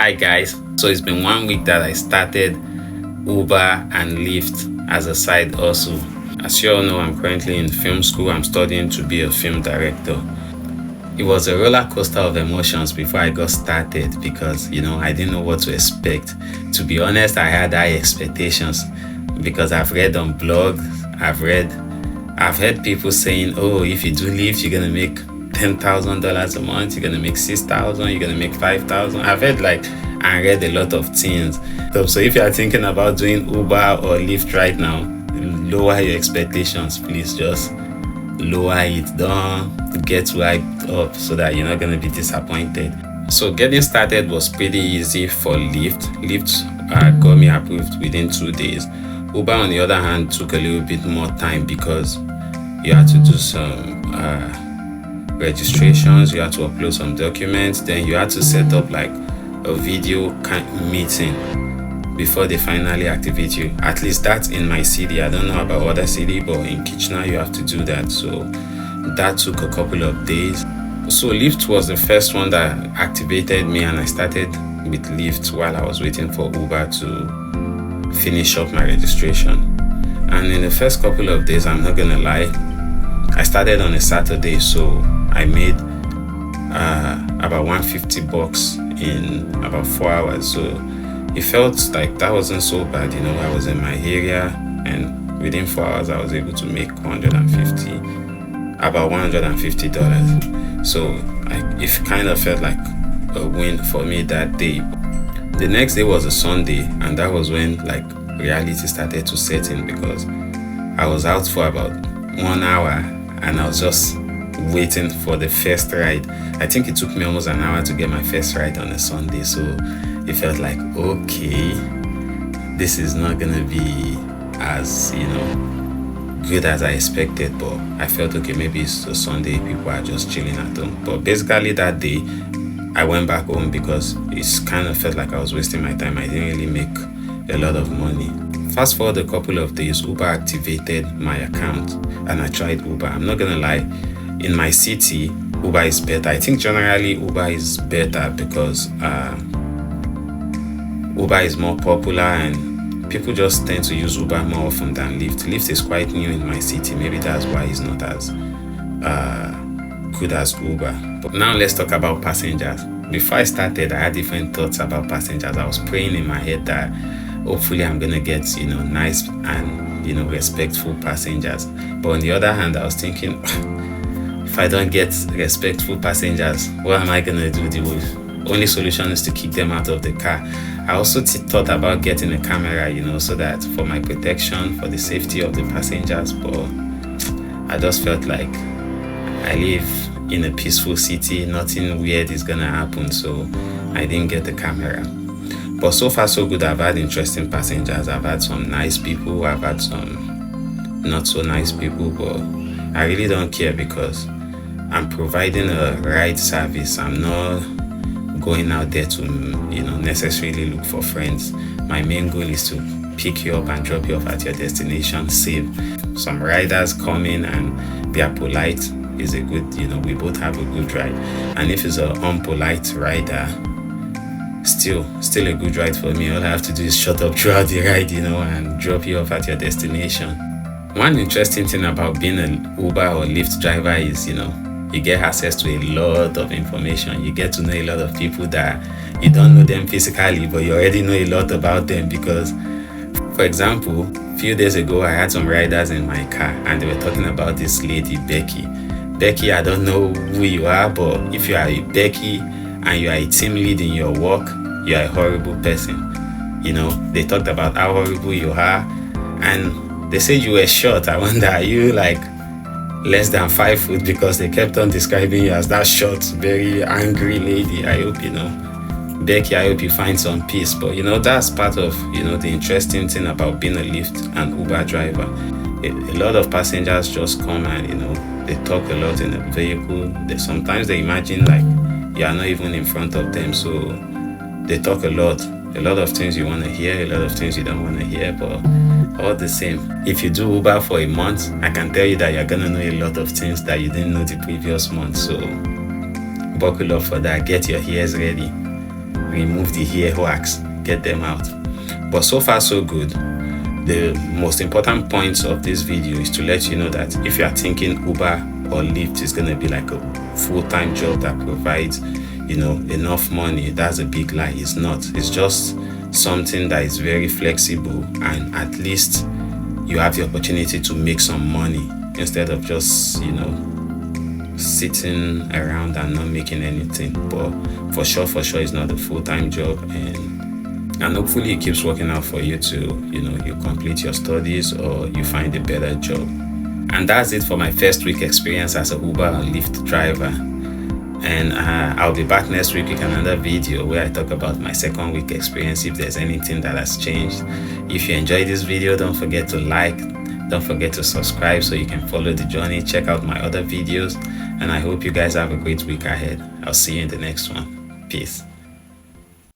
Hi guys, so it's been 1 week that I started Uber and Lyft as a side hustle. As you all know, I'm currently in film school. I'm studying to be a film director. It was a roller coaster of emotions before I got started because I didn't know what to expect. To be honest, I had high expectations because I've read on blogs, I've heard people saying, oh, if you do Lyft, you're gonna make $10,000 a month, you're gonna make 6,000, you're gonna make 5,000. I've heard and read a lot of things. So if you are thinking about doing Uber or Lyft right now, lower your expectations, please. Just lower it down, get hyped up so that you're not gonna be disappointed. So getting started was pretty easy for Lyft. Lyft got me approved within 2 days. Uber, on the other hand, took a little bit more time because you had to do some registrations, you had to upload some documents, then you had to set up a video meeting before they finally activate you. At least that's in my city. I don't know about other city, but in Kitchener you have to do that. So that took a couple of days. So Lyft was the first one that activated me, and I started with Lyft while I was waiting for Uber to finish up my registration. And in the first couple of days, I'm not gonna lie, I started on a Saturday, so I made about $150 in about 4 hours. So it felt like that wasn't so bad. I was in my area, and within 4 hours I was able to make about $150. So it kind of felt like a win for me that day. The next day was a Sunday, and that was when reality started to set in, because I was out for about 1 hour and I was just waiting for the first ride. I think it took me almost an hour to get my first ride on a Sunday. So it felt like, okay, this is not gonna be as good as I expected, but I felt okay, maybe it's a Sunday, people are just chilling at home. But basically that day I went back home because it kind of felt like I was wasting my time. I didn't really make a lot of money. Fast forward a couple of days, Uber activated my account and I tried Uber. I'm not gonna lie, in my city Uber is better. I think generally Uber is better because Uber is more popular and people just tend to use Uber more often than Lyft. Lyft is quite new in my city. Maybe that's why it's not as good as Uber. But now let's talk about passengers. Before I started, I had different thoughts about passengers. I was praying in my head that hopefully I'm gonna get nice and respectful passengers. But on the other hand, I was thinking, if I don't get respectful passengers, what am I gonna do? The only solution is to kick them out of the car. I also thought about getting a camera, so that for my protection, for the safety of the passengers. But I just felt like I live in a peaceful city, nothing weird is gonna happen, so I didn't get the camera. But so far so good. I've had interesting passengers. I've had some nice people, I've had some not so nice people, but I really don't care because I'm providing a ride service. I'm not going out there to necessarily look for friends. My main goal is to pick you up and drop you off at your destination safe. Some riders come in and they are polite, is a good, we both have a good ride. And if it's an unpolite rider, still a good ride for me. All I have to do is shut up throughout the ride, and drop you off at your destination. One interesting thing about being an Uber or Lyft driver is, you get access to a lot of information. You get to know a lot of people that you don't know them physically, but you already know a lot about them. Because, for example, a few days ago, I had some riders in my car and they were talking about this lady, Becky. Becky, I don't know who you are, but if you are a Becky and you are a team lead in your work, you are a horrible person. They talked about how horrible you are, and they said you were short. I wonder, are you less than 5 foot? Because they kept on describing you as that short, very angry lady. I hope, Becky, I hope you find some peace. But that's part of the interesting thing about being a Lyft and Uber driver. A lot of passengers just come and they talk a lot in the vehicle. Sometimes they imagine you are not even in front of them, so they talk a lot of things you want to hear, a lot of things you don't want to hear, but all the same, if you do Uber for a month, I can tell you that you're gonna know a lot of things that you didn't know the previous month. So buckle up for that, get your ears ready. remove the earwax, get them out. But so far so good. The most important points of this video is to let you know that if you are thinking Uber or Lyft is going to be like a full-time job that provides, enough money, that's a big lie. It's not. It's just something that is very flexible, and at least you have the opportunity to make some money instead of just, sitting around and not making anything. But for sure it's not a full-time job, and hopefully it keeps working out for you to, you complete your studies or you find a better job. And that's it for my first week experience as a Uber or Lyft driver. And I'll be back next week with another video where I talk about my second week experience, if there's anything that has changed. If you enjoyed this video, don't forget to like, don't forget to subscribe so you can follow the journey. Check out my other videos, and I hope you guys have a great week ahead. I'll see you in the next one. Peace.